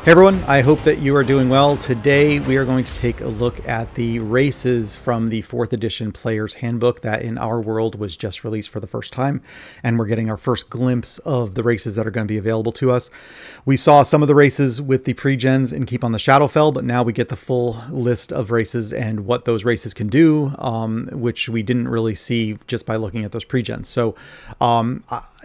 Hey everyone, I hope that you are doing well. Today we are going to take a look at the races from the 4th edition Player's Handbook that in our world was just released for the first time, and we're getting our first glimpse of the races that are going to be available to us. We saw some of the races with the pre-gens in Keep on the Shadowfell, but now we get the full list of races and what those races can do, which we didn't really see just by looking at those pre-gens. So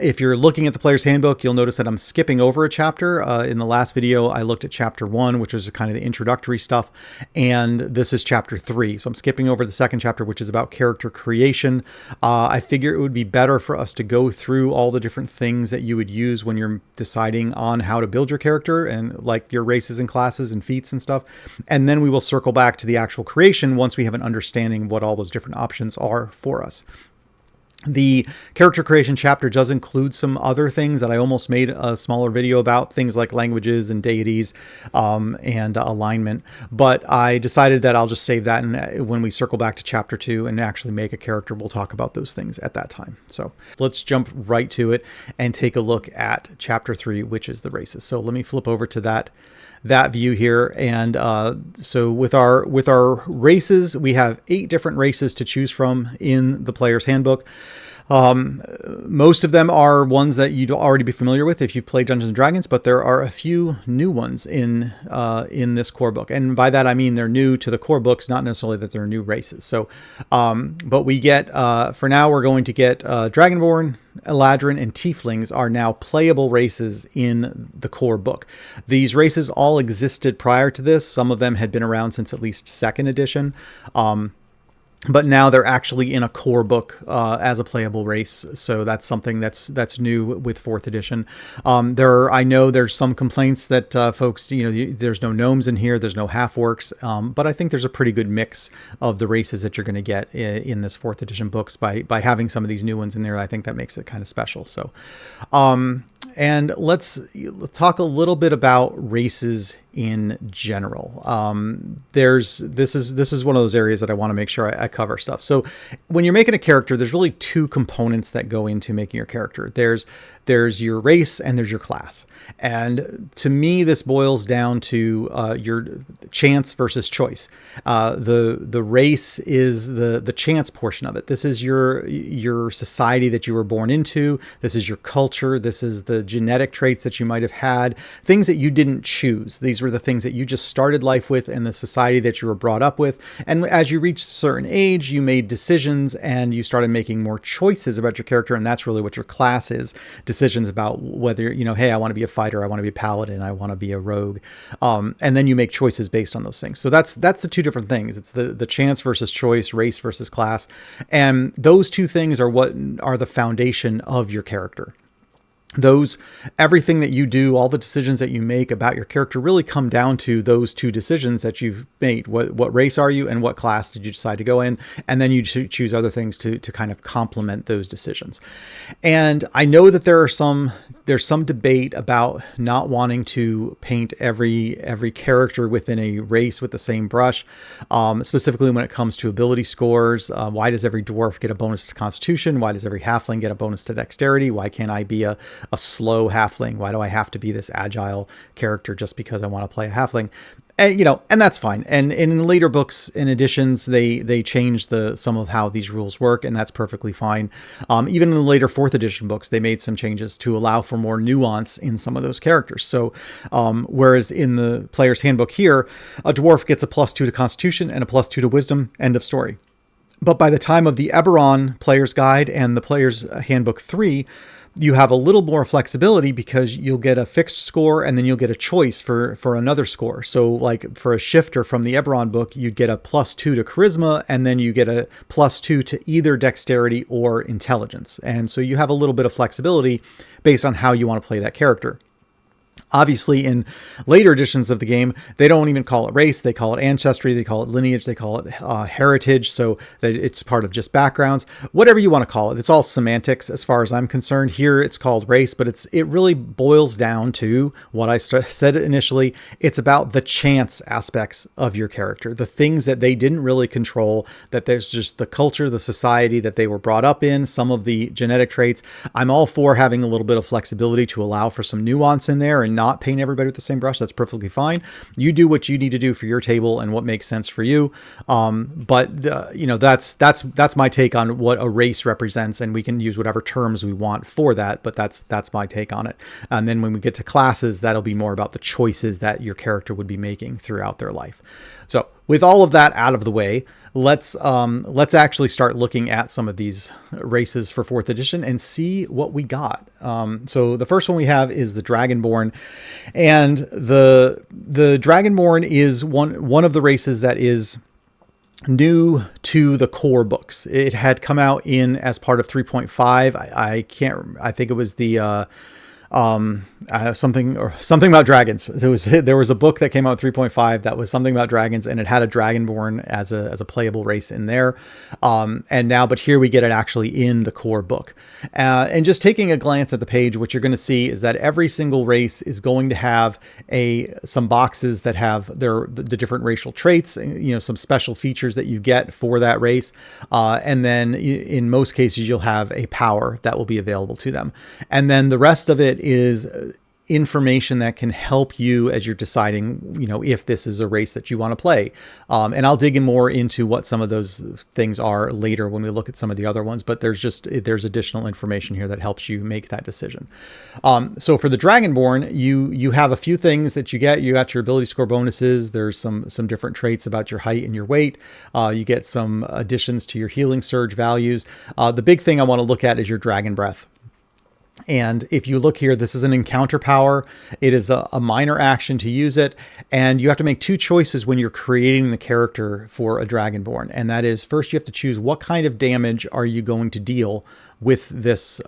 if you're looking at the Player's Handbook, you'll notice that I'm skipping over a chapter. In the last video, I looked at chapter 1, which was kind of the introductory stuff, and this is chapter 3. So I'm skipping over the second chapter, which is about character creation. I figure it would be better for us to go through all the different things that you would use when you're deciding on how to build your character and like your races and classes and feats and stuff. And then we will circle back to the actual creation once we have an understanding of what all those different options are for us. The character creation chapter does include some other things that I almost made a smaller video about, things like languages and deities and alignment. But I decided that I'll just save that, and when we circle back to chapter 2 and actually make a character, we'll talk about those things at that time. So let's jump right to it and take a look at chapter 3, which is the races. So let me flip over to that view here. And so with our races, we have 8 different races to choose from in the Player's Handbook. Most of them are ones that you'd already be familiar with if you've played Dungeons and Dragons, but there are a few new ones in this core book. And by that, I mean they're new to the core books, not necessarily that they're new races. So, but we get, for now, we're going to get Dragonborn, Eladrin, and Tieflings are now playable races in the core book. These races all existed prior to this. Some of them had been around since at least 2nd edition. But now they're actually in a core book as a playable race. So that's something that's new with 4th edition. I know there's some complaints that folks, there's no gnomes in here, there's no half-orcs, but I think there's a pretty good mix of the races that you're going to get in this 4th edition books by having some of these new ones in there. I think that makes it kind of special. So, and let's talk a little bit about races in general. This is one of those areas that I want to make sure I cover stuff. So when you're making a character, there's really 2 components that go into making your character. There's your race and there's your class. And to me, this boils down to your chance versus choice. The race is the chance portion of it. This is your society that you were born into. This is your culture. This is the genetic traits that you might have had, things that you didn't choose. These were the things that you just started life with and the society that you were brought up with. And as you reached a certain age, you made decisions and you started making more choices about your character. And that's really what your class is. Decisions about whether, hey, I want to be a fighter, I want to be a paladin, I want to be a rogue. And then you make choices based on those things. So that's the 2 different things. It's the chance versus choice, race versus class. And those 2 things are what are the foundation of your character. Everything that you do, all the decisions that you make about your character really come down to those 2 decisions that you've made. What race are you and what class did you decide to go in? And then you choose other things to kind of complement those decisions. And I know that there's some debate about not wanting to paint every character within a race with the same brush, specifically when it comes to ability scores. Why does every dwarf get a bonus to Constitution? Why does every halfling get a bonus to Dexterity? Why can't I be a slow halfling? Why do I have to be this agile character just because I want to play a halfling? And, and that's fine. And in later books and editions, they changed some of how these rules work, and that's perfectly fine. Even in the later 4th edition books, they made some changes to allow for more nuance in some of those characters. So, whereas in the Player's Handbook here, a dwarf gets a +2 to Constitution and a +2 to Wisdom, end of story. But by the time of the Eberron Player's Guide and the Player's Handbook 3, you have a little more flexibility because you'll get a fixed score and then you'll get a choice for another score. So like for a shifter from the Eberron book, you'd get a +2 to charisma and then you get a +2 to either dexterity or intelligence. And so you have a little bit of flexibility based on how you want to play that character. Obviously, in later editions of the game, they don't even call it race. They call it ancestry. They call it lineage. They call it heritage. So that it's part of just backgrounds, whatever you want to call it. It's all semantics as far as I'm concerned. Here, it's called race, but it really boils down to what I said initially. It's about the chance aspects of your character, the things that they didn't really control, that there's just the culture, the society that they were brought up in, some of the genetic traits. I'm all for having a little bit of flexibility to allow for some nuance in there and not paint everybody with the same brush, that's perfectly fine. You do what you need to do for your table and what makes sense for you. That's my take on what a race represents, and we can use whatever terms we want for that, but that's my take on it. And then when we get to classes, that'll be more about the choices that your character would be making throughout their life. So with all of that out of the way, let's actually start looking at some of these races for 4th edition and see what we got. So the first one we have is the Dragonborn, and the Dragonborn is one of the races that is new to the core books. It had come out as part of 3.5. I think it was the something about dragons. There was a book that came out in 3.5 that was something about dragons, and it had a Dragonborn as a playable race in there. But here we get it actually in the core book. And just taking a glance at the page, what you're going to see is that every single race is going to have some boxes that have the different racial traits, some special features that you get for that race. And then in most cases, you'll have a power that will be available to them. And then the rest of it is information that can help you as you're deciding, if this is a race that you want to play. And I'll dig in more into what some of those things are later when we look at some of the other ones, but there's additional information here that helps you make that decision. So for the Dragonborn, you have a few things that you get. You got your ability score bonuses. There's some different traits about your height and your weight. You get some additions to your healing surge values. The big thing I want to look at is your Dragon Breath. And if you look here, this is an encounter power. It is a minor action to use it. And you have to make two choices when you're creating the character for a Dragonborn. And that is, first, you have to choose what kind of damage are you going to deal with this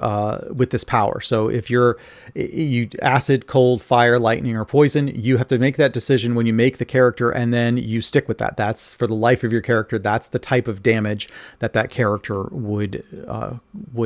power. So if you acid, cold, fire, lightning, or poison, you have to make that decision when you make the character, and then you stick with that. That's for the life of your character. That's the type of damage that character would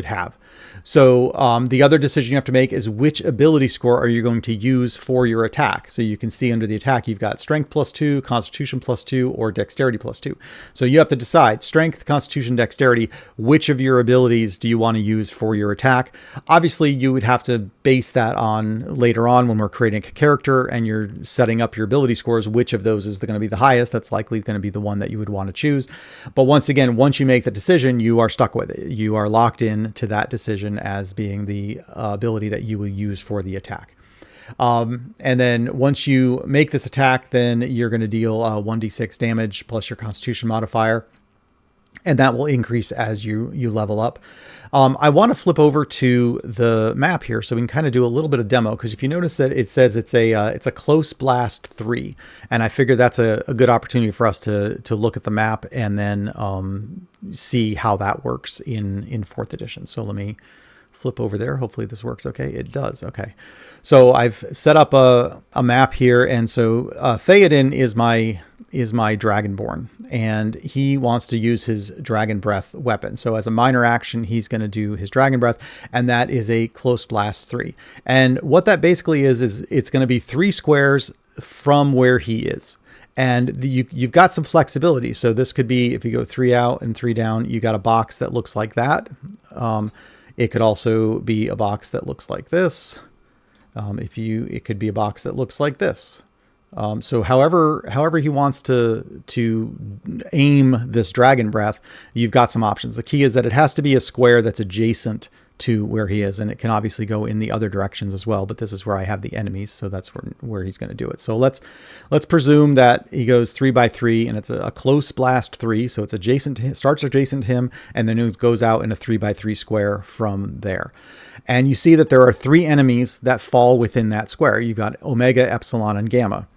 have. So the other decision you have to make is which ability score are you going to use for your attack. So you can see under the attack, you've got strength +2, constitution +2, or dexterity +2. So you have to decide strength, constitution, dexterity, which of your abilities do you want to use for your attack. Obviously, you would have to base that on later on when we're creating a character and you're setting up your ability scores, which of those is going to be the highest. That's likely going to be the one that you would want to choose. But once again, once you make the decision, you are stuck with it. You are locked in to that decision as being the ability that you will use for the attack. And then once you make this attack, then you're going to deal 1d6 damage plus your constitution modifier. And that will increase as you level up. I want to flip over to the map here so we can kind of do a little bit of demo, because if you notice that it says it's a close blast 3, and I figure that's a good opportunity for us to look at the map and then see how that works in 4th edition. So let me flip over there. Hopefully this works okay. It does. Okay. So I've set up a map here, and so Theoden is my Dragonborn, and he wants to use his Dragon Breath weapon. So as a minor action, he's going to do his Dragon Breath, and that is a close blast 3. And what that basically is it's going to be 3 squares from where he is. And you've got some flexibility. So this could be, if you go 3 out and 3 down, you got a box that looks like that. It could also be a box that looks like this. It could be a box that looks like this. So however he wants to aim this Dragon Breath, you've got some options. The key is that it has to be a square that's adjacent to where he is, and it can obviously go in the other directions as well, but this is where I have the enemies, so that's where he's going to do it. So let's presume that he goes 3 by 3, and it's a close blast 3, so it's adjacent to him, starts adjacent to him, and then it goes out in a 3 by 3 square from there. And you see that there are 3 enemies that fall within that square. You've got Omega, Epsilon, and Gamma.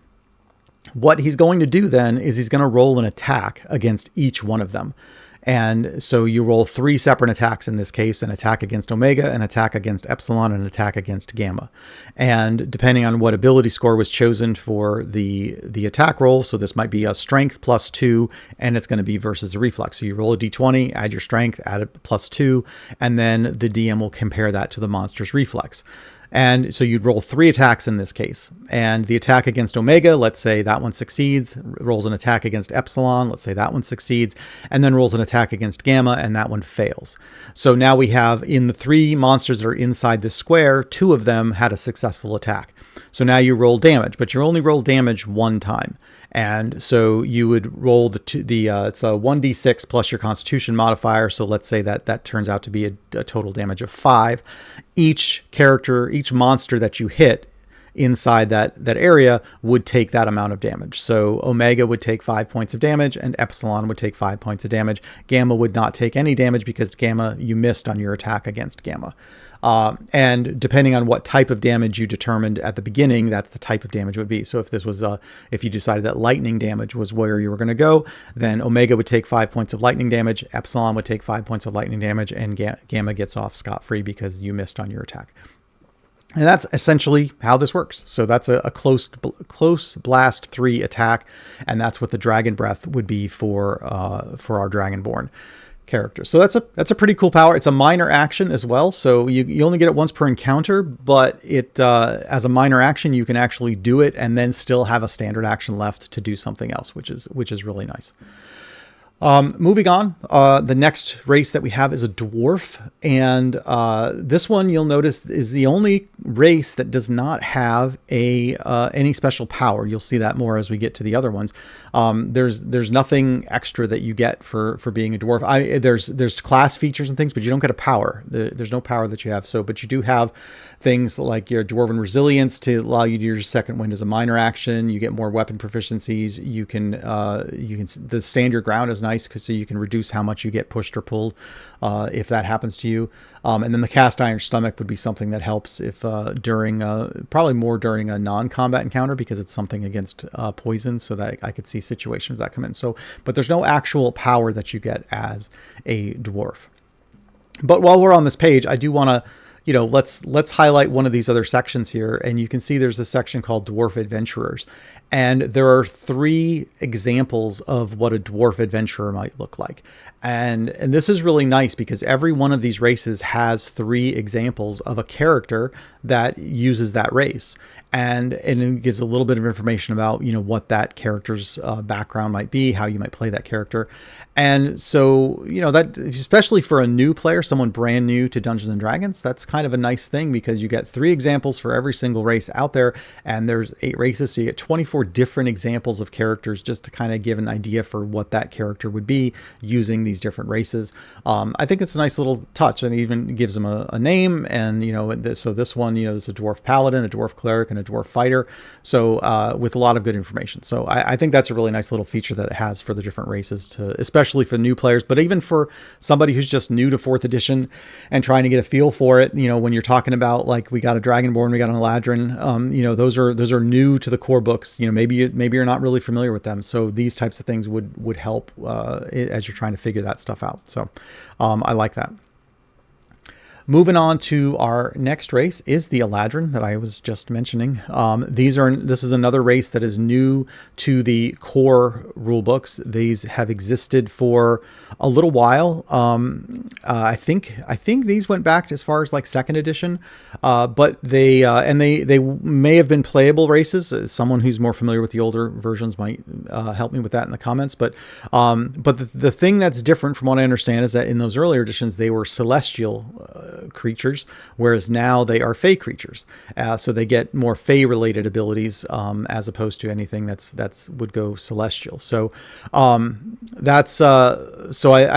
What he's going to do then is he's going to roll an attack against each one of them. And so you roll 3 separate attacks in this case: an attack against Omega, an attack against Epsilon, and an attack against Gamma. And depending on what ability score was chosen for the attack roll, so this might be a strength +2, and it's going to be versus a reflex. So you roll a d20, add your strength, add a +2, and then the DM will compare that to the monster's reflex. And so you'd roll 3 attacks in this case. And the attack against Omega, let's say that one succeeds, rolls an attack against Epsilon, let's say that one succeeds, and then rolls an attack against Gamma, and that one fails. So now we have, in the 3 monsters that are inside this square, 2 of them had a successful attack. So now you roll damage, but you only roll damage one time. And so you would roll it's a 1d6 plus your Constitution modifier. So let's say that turns out to be a total damage of 5. Each monster that you hit inside that area would take that amount of damage. So Omega would take 5 points of damage and Epsilon would take 5 points of damage. Gamma would not take any damage because Gamma, you missed on your attack against Gamma. And depending on what type of damage you determined at the beginning, that's the type of damage it would be. So if this was if you decided that lightning damage was where you were going to go, then Omega would take 5 points of lightning damage, Epsilon would take 5 points of lightning damage, and Gamma gets off scot-free because you missed on your attack. And that's essentially how this works. So that's a close blast 3 attack, and that's what the Dragon Breath would be for our Dragonborn character. So that's a pretty cool power. It's a minor action as well, so you only get it once per encounter, but it as a minor action you can actually do it and then still have a standard action left to do something else, which is really nice. Moving on, the next race that we have is a dwarf, and this one you'll notice is the only race that does not have any special power. You'll see that more as we get to the other ones. There's nothing extra that you get for being a dwarf. There's class features and things, but you don't get a power. There's no power that you have. But you do have things like your Dwarven Resilience to allow you to use your second wind as a minor action. You get more weapon proficiencies. You can the stand your ground is nice so you can reduce how much you get pushed or pulled if that happens to you. And then the cast iron stomach would be something that helps if probably more during a non-combat encounter, because it's something against poison, so that I could see situations that come in. So, but there's no actual power that you get as a dwarf. But while we're on this page, I do want to, let's highlight one of these other sections here, and you can see there's a section called Dwarf Adventurers, and there are 3 examples of what a dwarf adventurer might look like. And this is really nice because every one of these races has 3 examples of a character that uses that race. And it gives a little bit of information about, what that character's background might be, how you might play that character. And so, that especially for a new player, someone brand new to Dungeons and Dragons, that's kind of a nice thing because you get 3 examples for every single race out there, and there's 8 races. So you get 24 different examples of characters just to kind of give an idea for what that character would be using these different races. I think it's a nice little touch, and it even gives them a name. And, so this one, is a dwarf paladin, a dwarf cleric, and a dwarf fighter. So with a lot of good information. So I think that's a really nice little feature that it has for the different races, especially for new players, but even for somebody who's just new to 4th edition and trying to get a feel for it. When you're talking about, like, we got a Dragonborn, we got an Eladrin, those are new to the core books. Maybe you're not really familiar with them. So these types of things would help as you're trying to figure that stuff out. So I like that. Moving on to our next race is the Eladrin that I was just mentioning. This is another race that is new to the core rulebooks. These have existed for a little while. I think these went back as far as like 2nd edition, but they may have been playable races. Someone who's more familiar with the older versions might help me with that in the comments. But the thing that's different from what I understand is that in those earlier editions they were celestial creatures, whereas now they are fey creatures. So they get more fey related abilities as opposed to anything that's would go celestial. So I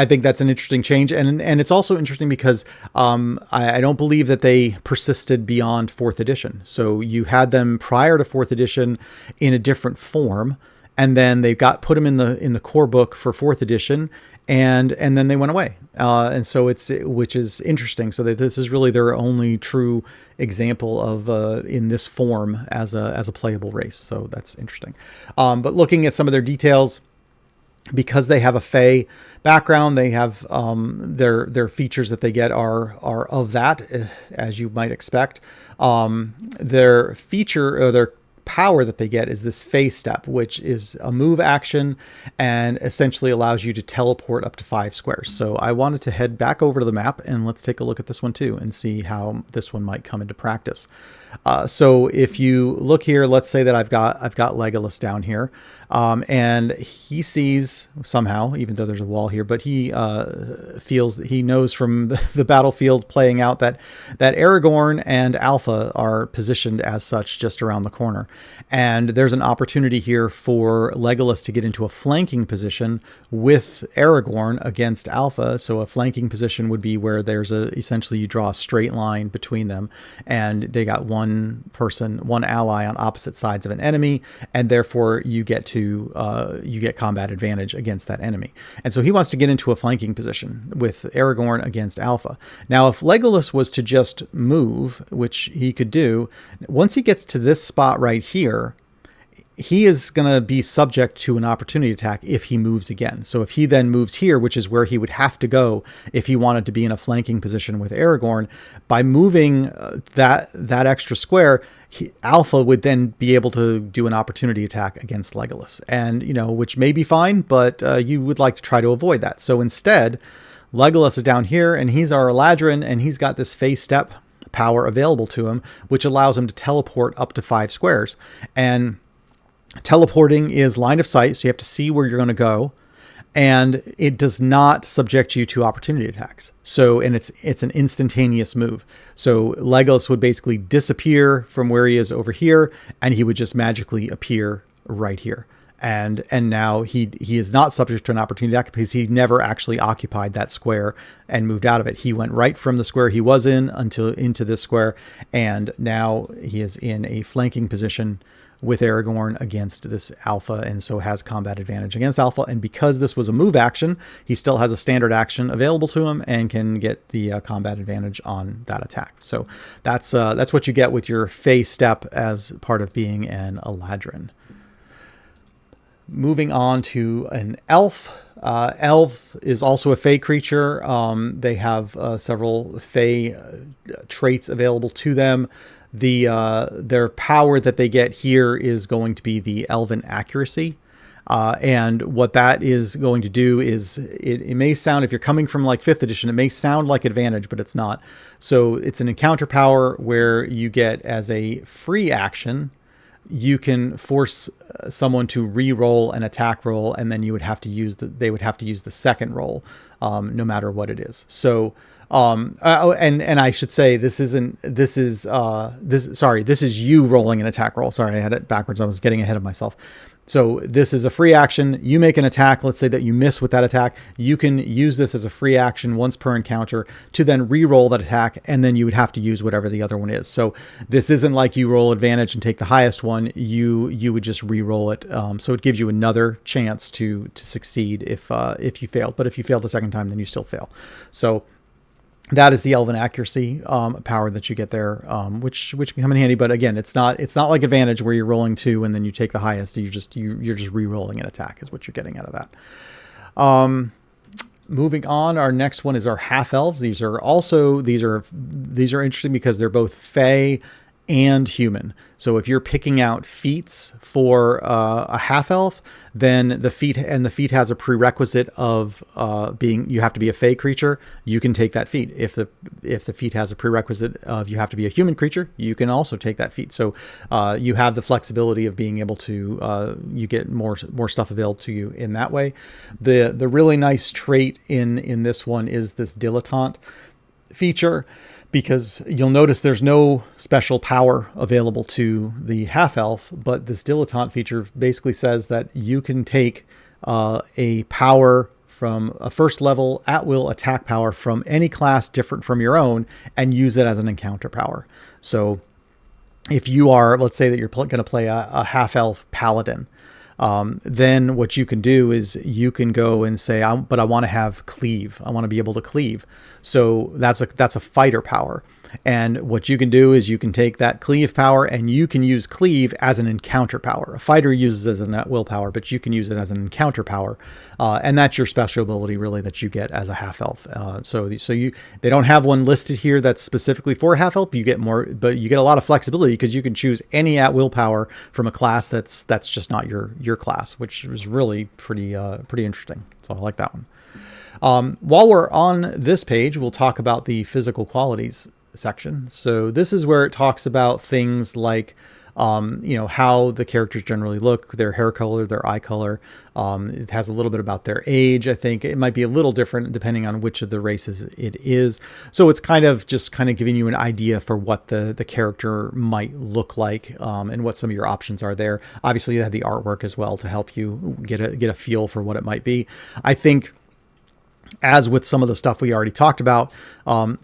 think that's an interesting change, and it's also interesting because I don't believe that they persisted beyond 4th edition. So you had them prior to 4th edition in a different form, and then they put them in the core book for 4th edition. And then they went away. And so which is interesting. So that this is really their only true example of in this form as a playable race. So that's interesting. But looking at some of their details, because they have a fey background, they have their features that they get are of that, as you might expect. Their feature or their power that they get is this Fey Step, which is a move action and essentially allows you to teleport up to 5 squares. So I wanted to head back over to the map and let's take a look at this one too and see how this one might come into practice. So if you look here, let's say that I've got Legolas down here, and he sees somehow, even though there's a wall here, but he he knows from the battlefield playing out that Aragorn and Alpha are positioned as such just around the corner, and there's an opportunity here for Legolas to get into a flanking position with Aragorn against Alpha. So a flanking position would be where there's essentially you draw a straight line between them, and they got one ally on opposite sides of an enemy, and therefore you get combat advantage against that enemy. And so he wants to get into a flanking position with Aragorn against Alpha. Now, if Legolas was to just move, which he could do, once he gets to this spot right here, he is going to be subject to an opportunity attack if he moves again. So if he then moves here, which is where he would have to go if he wanted to be in a flanking position with Aragorn, by moving that extra square, Alpha would then be able to do an opportunity attack against Legolas, and which may be fine, but you would like to try to avoid that. So instead, Legolas is down here, and he's our Eladrin, and he's got this phase step power available to him, which allows him to teleport up to 5 squares. And teleporting is line of sight, so you have to see where you're going to go, and it does not subject you to opportunity attacks. So, and it's an instantaneous move. So Legolas would basically disappear from where he is over here, and he would just magically appear right here. And now he is not subject to an opportunity attack because he never actually occupied that square and moved out of it. He went right from the square he was in into this square, and now he is in a flanking position with Aragorn against this Alpha, and so has combat advantage against Alpha. And because this was a move action, he still has a standard action available to him and can get the combat advantage on that attack. So that's what you get with your Fey step as part of being an Eladrin. Moving on to an elf. Elf is also a Fey creature. They have several Fey traits available to them. Their power that they get here is going to be the Elven Accuracy. And what that is going to do is it may sound, if you're coming from like 5th edition, it may sound like advantage, but it's not. So it's an encounter power where you get, as a free action, you can force someone to re-roll an attack roll, and then they would have to use the second roll, no matter what it is. So, and I should say this is you rolling an attack roll. Sorry, I had it backwards. I was getting ahead of myself. So this is a free action. You make an attack. Let's say that you miss with that attack. You can use this as a free action once per encounter to then re-roll that attack, and then you would have to use whatever the other one is. So this isn't like you roll advantage and take the highest one. You would just re-roll it. So it gives you another chance to succeed if you fail. But if you fail the second time, then you still fail. So that is the Elven Accuracy power that you get there, which can come in handy. But again, it's not like advantage where you're rolling 2 and then you take the highest. You're just re-rolling an attack is what you're getting out of that. Moving on, our next one is our half elves. These are interesting because they're both Fey and human. So if you're picking out feats for a half elf, then the feat has a prerequisite of you have to be a Fey creature. You can take that feat. If the feat has a prerequisite of you have to be a human creature, you can also take that feat. So you have the flexibility of being able to you get more stuff available to you in that way. The really nice trait in this one is this dilettante feature, because you'll notice there's no special power available to the half-elf, but this dilettante feature basically says that you can take a power from a first level at-will attack power from any class different from your own and use it as an encounter power. So if you are, let's say that you're going to play a half-elf paladin, then what you can do is you can go and say, but I want to have cleave. I want to be able to cleave. So that's a fighter power. And what you can do is you can take that cleave power and you can use cleave as an encounter power. A fighter uses it as a will power, but you can use it as an encounter power. And that's your special ability really that you get as a half elf. So they don't have one listed here that's specifically for half elf. You get more, but you get a lot of flexibility because you can choose any at will power from a class that's just not your class, which is really pretty interesting. So I like that one. While we're on this page, we'll talk about the physical qualities. section. So this is where it talks about things like, how the characters generally look, their hair color, their eye color. It has a little bit about their age. I think it might be a little different depending on which of the races it is. So it's kind of giving you an idea for what the character might look like, and what some of your options are there. Obviously, you have the artwork as well to help you get a feel for what it might be. I think, as with some of the stuff we already talked about,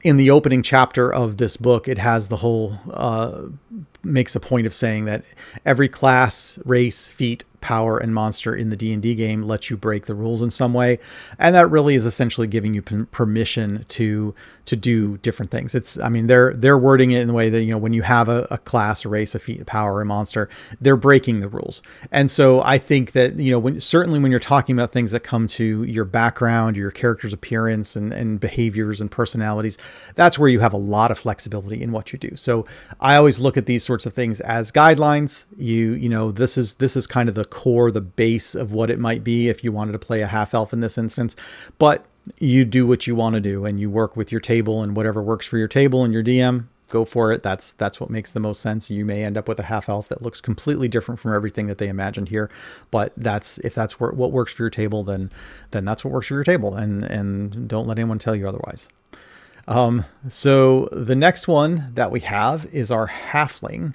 in the opening chapter of this book, it has the whole, makes a point of saying that every class, race, feat, power, and monster in the D&D game lets you break the rules in some way. And that really is essentially giving you permission to do different things. They're wording it in the way that, when you have a class, a race, a feat, a power, a monster, they're breaking the rules. And so I think that, certainly when you're talking about things that come to your background, your character's appearance and behaviors and personalities, that's where you have a lot of flexibility in what you do. So I always look at these sorts of things as guidelines. This is kind of the core, the base of what it might be if you wanted to play a half elf in this instance, but you do what you want to do and you work with your table, and whatever works for your table and your DM, go for it. That's what makes the most sense. You may end up with a half elf that looks completely different from everything that they imagined here, but if that's what works for your table, then that's what works for your table, and don't let anyone tell you otherwise. So the next one that we have is our Halfling.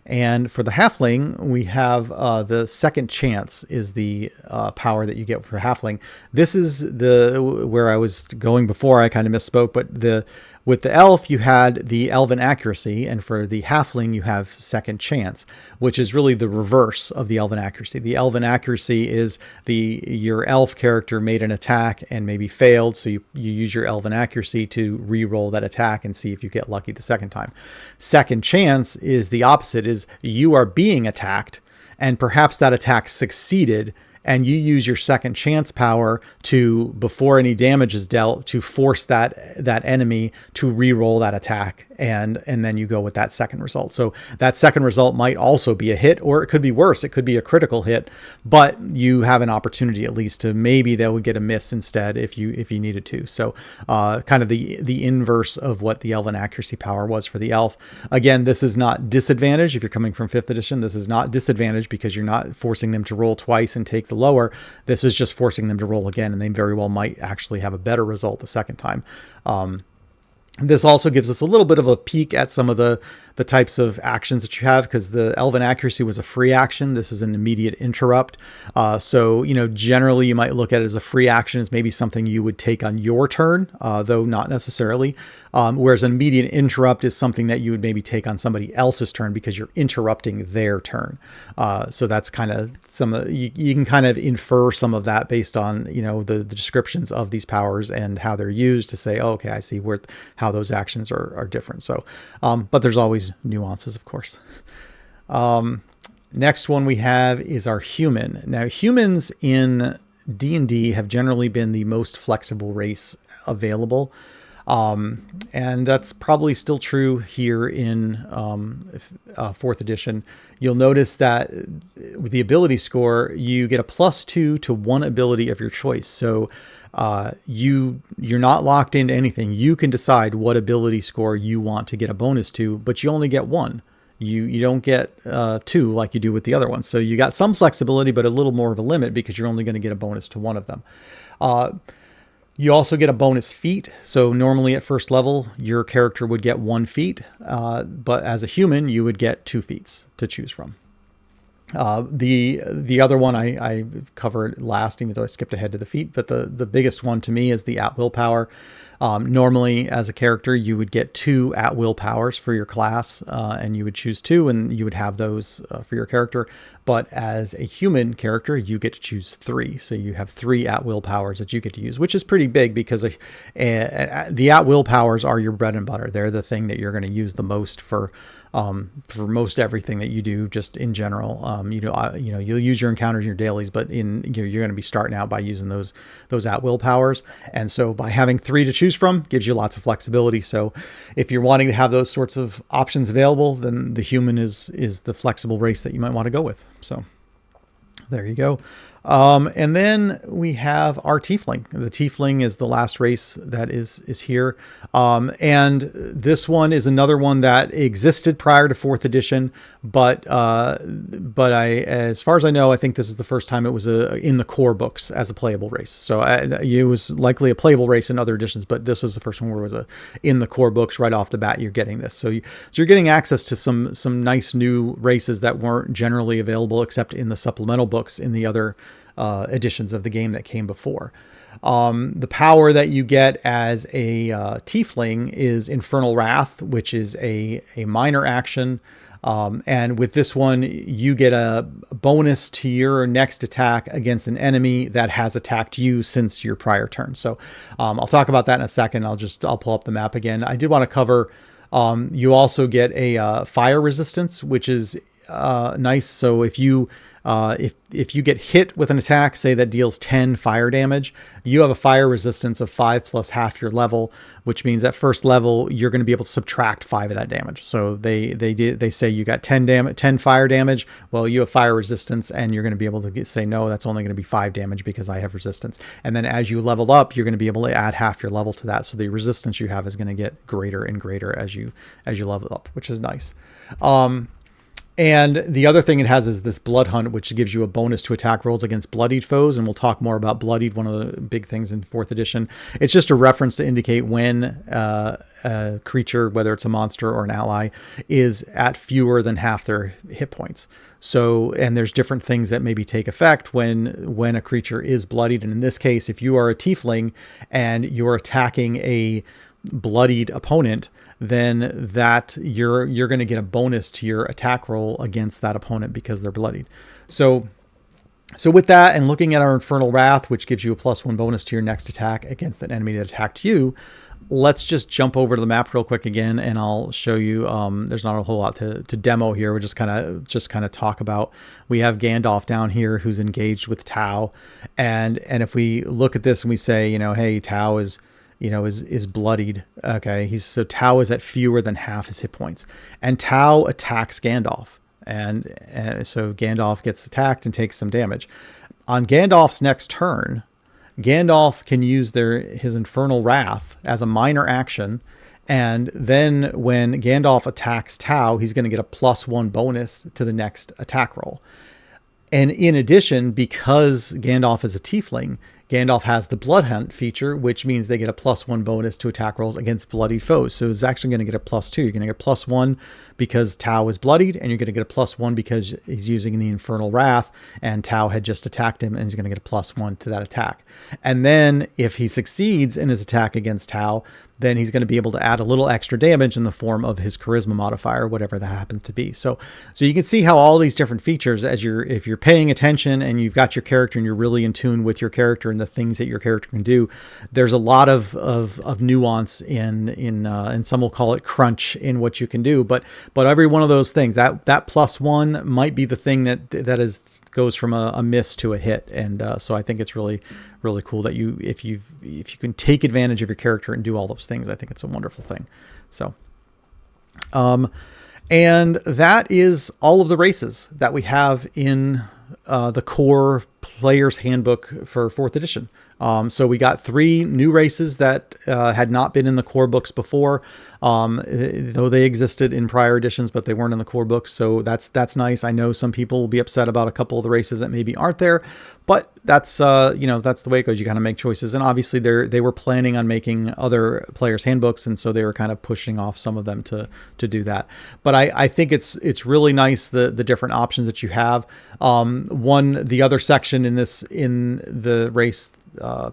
And for the Halfling, we have the second chance is the power that you get for Halfling. This is where I was going before. I kind of misspoke, but with the elf, you had the elven accuracy, and for the Halfling, you have second chance, which is really the reverse of the elven accuracy. The elven accuracy is your elf character made an attack and maybe failed, so you use your elven accuracy to re-roll that attack and see if you get lucky the second time. Second chance is the opposite, is you are being attacked, and perhaps that attack succeeded, and you use your second chance power to, before any damage is dealt, to force that enemy to re-roll that attack, and then you go with that second result. So that second result might also be a hit, or it could be worse. It could be a critical hit, but you have an opportunity at least to maybe they would get a miss instead if you needed to. So kind of the inverse of what the elven accuracy power was for the elf. Again, this is not disadvantage. If you're coming from 5th edition, this is not disadvantage because you're not forcing them to roll twice and take the lower. This is just forcing them to roll again, and they very well might actually have a better result the second time. This also gives us a little bit of a peek at some of the types of actions that you have, because the elven accuracy was a free action. This is an immediate interrupt. So, generally you might look at it as a free action as maybe something you would take on your turn, though not necessarily. Whereas an immediate interrupt is something that you would maybe take on somebody else's turn because you're interrupting their turn. So that's kind of you can kind of infer some of that based on, the descriptions of these powers and how they're used to say, oh, okay, I see how those actions are different. So, but there's always nuances, of course. Next one we have is our human. Now, humans in D&D have generally been the most flexible race available. And that's probably still true here in 4th edition. You'll notice that with the ability score, you get a +2 to one ability of your choice. So you're not locked into anything. You can decide what ability score you want to get a bonus to, but you only get one. You don't get 2 like you do with the other ones. So you got some flexibility, but a little more of a limit because you're only going to get a bonus to one of them. You also get a bonus feat. So normally at first level, your character would get 1 feat, but as a human, you would get 2 feats to choose from. The other one I covered last, even though I skipped ahead to the feat, but the biggest one to me is the at-will power. Normally as a character, you would get 2 at-will powers for your class, and you would choose 2 and you would have those for your character. But as a human character, you get to choose 3. So you have 3 at-will powers that you get to use, which is pretty big because the at-will powers are your bread and butter. They're the thing that you're going to use the most for most everything that you do, just in general. You'll use your encounters in your dailies, but you're going to be starting out by using those at-will powers. And so by having 3 to choose from gives you lots of flexibility. So if you're wanting to have those sorts of options available, then the human is the flexible race that you might want to go with. So there you go. And then we have our Tiefling. The Tiefling is the last race that is here. And this one is another one that existed prior to 4th edition, but as far as I know, I think this is the first time it was in the core books as a playable race. So it was likely a playable race in other editions, but this is the first one where it was in the core books right off the bat. You're getting this, so you're getting access to some nice new races that weren't generally available except in the supplemental books in the other editions of the game that came before. The power that you get as a Tiefling is Infernal Wrath, which is a minor action. And with this one, you get a bonus to your next attack against an enemy that has attacked you since your prior turn. So I'll talk about that in a second. I'll pull up the map again. I did want to cover, you also get a fire resistance, which is nice. So if you get hit with an attack, say that deals 10 fire damage, you have a fire resistance of 5 plus half your level, which means at first level you're going to be able to subtract 5 of that damage. So they say you got 10 fire damage. Well, you have fire resistance, and you're going to be able to say no, that's only going to be 5 damage because I have resistance. And then as you level up, you're going to be able to add half your level to that. So the resistance you have is going to get greater and greater as you level up, which is nice. And the other thing it has is this Blood Hunt, which gives you a bonus to attack rolls against bloodied foes. And we'll talk more about bloodied, one of the big things in 4th edition. It's just a reference to indicate when a creature, whether it's a monster or an ally, is at fewer than half their hit points. So, and there's different things that maybe take effect when a creature is bloodied. And in this case, if you are a Tiefling and you're attacking a bloodied opponent, then that you're going to get a bonus to your attack roll against that opponent because they're bloodied. So with that, and looking at our Infernal Wrath, which gives you a +1 bonus to your next attack against an enemy that attacked you, let's just jump over to the map real quick again, and I'll show you. There's not a whole lot to demo here. We'll just kind of talk about. We have Gandalf down here who's engaged with Tau, and if we look at this and we say, hey, Tau is bloodied. Okay. So Tau is at fewer than half his hit points, and Tau attacks Gandalf. And so Gandalf gets attacked and takes some damage. On Gandalf's next turn, Gandalf can use his Infernal Wrath as a minor action. And then when Gandalf attacks Tau, he's going to get a +1 bonus to the next attack roll. And in addition, because Gandalf is a Tiefling, Gandalf has the Blood Hunt feature, which means they get a +1 bonus to attack rolls against bloodied foes. So it's actually going to get a +2. You're going to get +1 because Tau is bloodied, and you're going to get a +1 because he's using the Infernal Wrath, and Tau had just attacked him, and he's going to get a +1 to that attack. And then if he succeeds in his attack against Tau, then he's going to be able to add a little extra damage in the form of his charisma modifier, whatever that happens to be. So you can see how all these different features, if you're paying attention and you've got your character and you're really in tune with your character and the things that your character can do, there's a lot of nuance in some will call it crunch in what you can do. But every one of those things, that +1 might be the thing that goes from a miss to a hit. And so I think it's really cool that if you can take advantage of your character and do all those things, I think it's a wonderful thing. So, and that is all of the races that we have in the core player's handbook for 4th edition. So we got 3 new races that had not been in the core books before, though they existed in prior editions, but they weren't in the core books. So that's nice. I know some people will be upset about a couple of the races that maybe aren't there, but that's that's the way it goes. You kind of make choices, and obviously they were planning on making other players' handbooks, and so they were kind of pushing off some of them to do that. But I think it's really nice the different options that you have. The other section in the race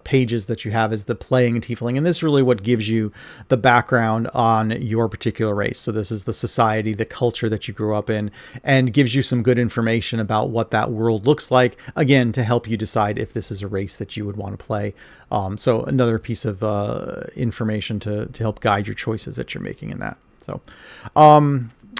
pages that you have is the playing Tiefling, and this is really what gives you the background on your particular race. So this is the society, the culture that you grew up in, and gives you some good information about what that world looks like, again, to help you decide if this is a race that you would want to play. So another piece of information to help guide your choices that you're making in that. So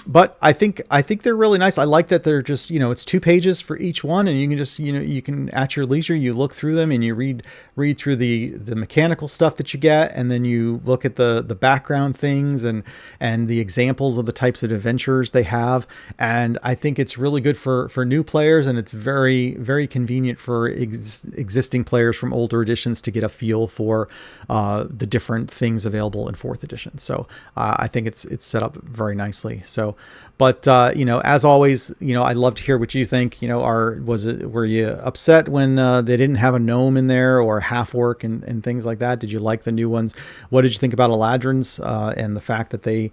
But I think they're really nice. I like that they're just, it's 2 pages for each one, and you can just, you can at your leisure, you look through them and you read through the mechanical stuff that you get, and then you look at the background things and the examples of the types of adventures they have. And I think it's really good for new players, and it's very, very convenient for existing players from older editions to get a feel for the different things available in 4th edition. So I think it's set up very nicely. So, but as always, I'd love to hear what you think. Were you upset when they didn't have a gnome in there or half orc and things like that? Did you like the new ones? What did you think about Eladrin's and the fact that they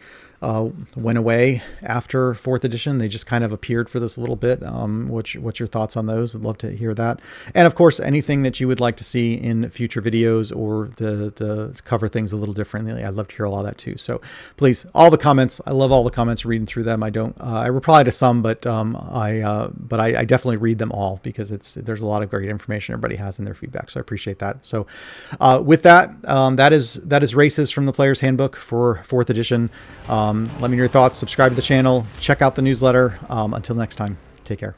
went away after 4th edition? They just kind of appeared for this little bit. What's your thoughts on those? I'd love to hear that. And of course, anything that you would like to see in future videos or to cover things a little differently, I'd love to hear all that too. So please, all the comments. I love all the comments, reading through them. I reply to some, but I definitely read them all because there's a lot of great information everybody has in their feedback. So I appreciate that. So with that, that is Races from the Player's Handbook for 4th edition. Let me know your thoughts. Subscribe to the channel. Check out the newsletter. Until next time, take care.